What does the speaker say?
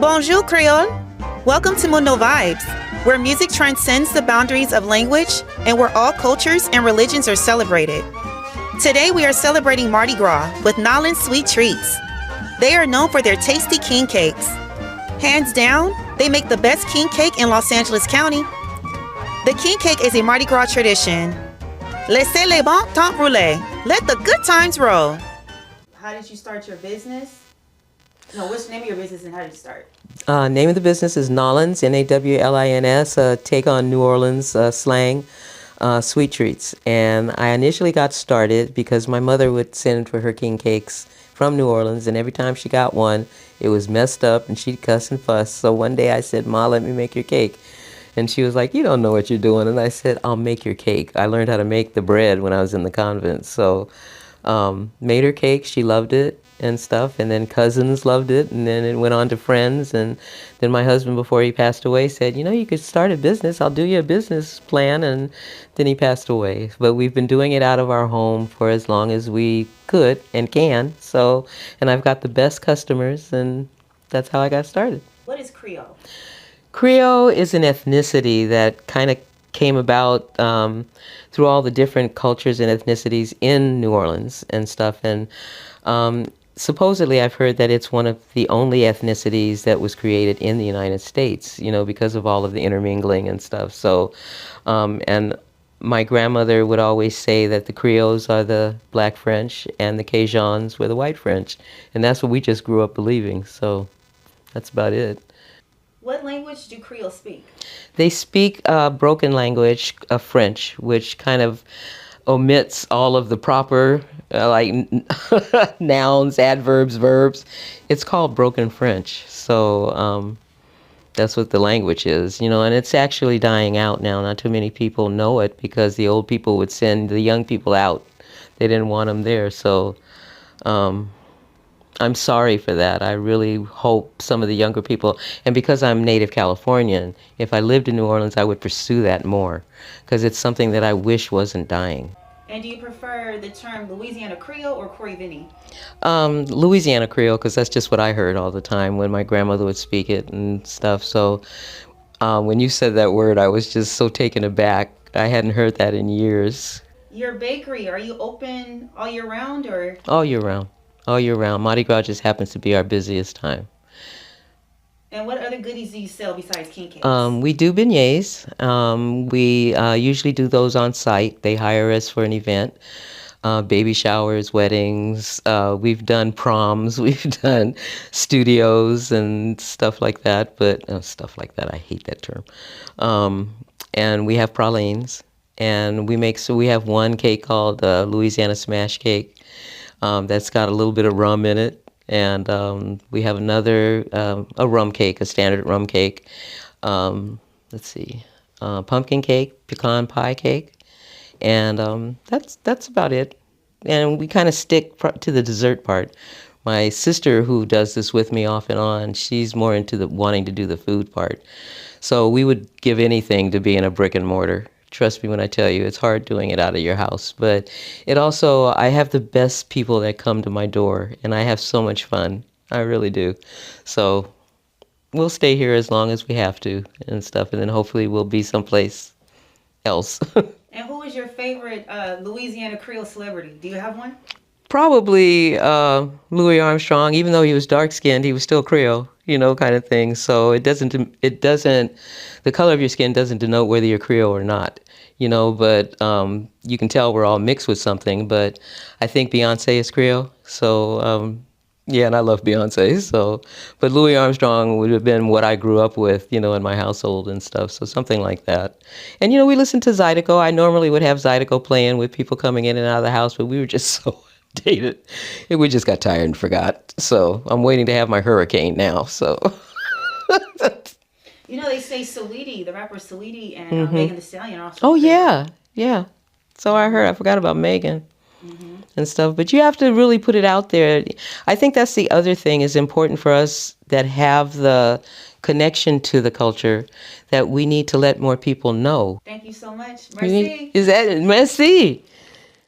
Bonjour, Creole. Welcome to Mundo Vibes, where music transcends the boundaries of language and where all cultures and religions are celebrated. Today, we are celebrating Mardi Gras with Nawlins Sweet Treats. They are known for their tasty king cakes. Hands down, they make the best king cake in Los Angeles County. The king cake is a Mardi Gras tradition. Laissez les bons temps rouler. Let the good times roll. How did you start your business? No, what's the name of your business and how did you start? Name of the business is Nawlins, Nawlins, take on New Orleans slang, Sweet Treats. And I initially got started because my mother would send for her king cakes from New Orleans, and every time she got one, it was messed up and she'd cuss and fuss. So one day I said, "Ma, let me make your cake." And she was like, "You don't know what you're doing." And I said, "I'll make your cake." I learned how to make the bread when I was in the convent. So made her cake. She loved it and stuff. And then cousins loved it. And then it went on to friends. And then my husband, before he passed away, said, "You could start a business. I'll do you a business plan." And then he passed away. But we've been doing it out of our home for as long as we could and can. So, and I've got the best customers, and that's how I got started. What is Creole? Creole is an ethnicity that kind of came about through all the different cultures and ethnicities in New Orleans and stuff. And supposedly I've heard that it's one of the only ethnicities that was created in the United States, because of all of the intermingling and stuff. So, and my grandmother would always say that the Creoles are the Black French and the Cajuns were the White French. And that's what we just grew up believing. So that's about it. What language do Creoles speak? They speak broken language of French, which kind of omits all of the proper nouns, adverbs, verbs. It's called broken French. So that's what the language is, and it's actually dying out now. Not too many people know it because the old people would send the young people out. They didn't want them there. So I'm sorry for that. I really hope some of the younger people, and because I'm native Californian, if I lived in New Orleans, I would pursue that more because it's something that I wish wasn't dying. And do you prefer the term Louisiana Creole or Corey Vinny? Louisiana Creole, because that's just what I heard all the time when my grandmother would speak it and stuff. So when you said that word, I was just so taken aback. I hadn't heard that in years. Your bakery, are you open all year round or? All year round. All year round. Mardi Gras just happens to be our busiest time. And what other goodies do you sell besides king cakes? We do beignets. We usually do those on site. They hire us for an event. Baby showers, weddings. We've done proms. We've done studios and stuff like that. But stuff like that, I hate that term. And we have pralines. And we have one cake called Louisiana Smash Cake. That's got a little bit of rum in it. And we have another, a rum cake, a standard rum cake. Let's see, pumpkin cake, pecan pie cake. And that's about it. And we kind of stick to the dessert part. My sister, who does this with me off and on, she's more into wanting to do the food part. So we would give anything to be in a brick and mortar. Trust me when I tell you, it's hard doing it out of your house. But it also, I have the best people that come to my door, and I have so much fun. I really do. So we'll stay here as long as we have to and stuff, and then hopefully we'll be someplace else. And who is your favorite Louisiana Creole celebrity? Do you have one? Probably Louis Armstrong. Even though he was dark-skinned, he was still Creole, kind of thing. So it doesn't, the color of your skin doesn't denote whether you're Creole or not, but you can tell we're all mixed with something. But I think Beyonce is Creole. So, yeah, and I love Beyonce. So, but Louis Armstrong would have been what I grew up with, in my household and stuff. So something like that. And, we listened to Zydeco. I normally would have Zydeco playing with people coming in and out of the house, but we were just so dated. We just got tired and forgot. So I'm waiting to have my hurricane now. So. They say Saweetie, the rapper Saweetie and Megan Thee Stallion also. Oh, yeah. Yeah. So I heard. I forgot about Megan and stuff. But you have to really put it out there. I think that's the other thing is important for us that have the connection to the culture that we need to let more people know. Thank you so much. Merci. Merci.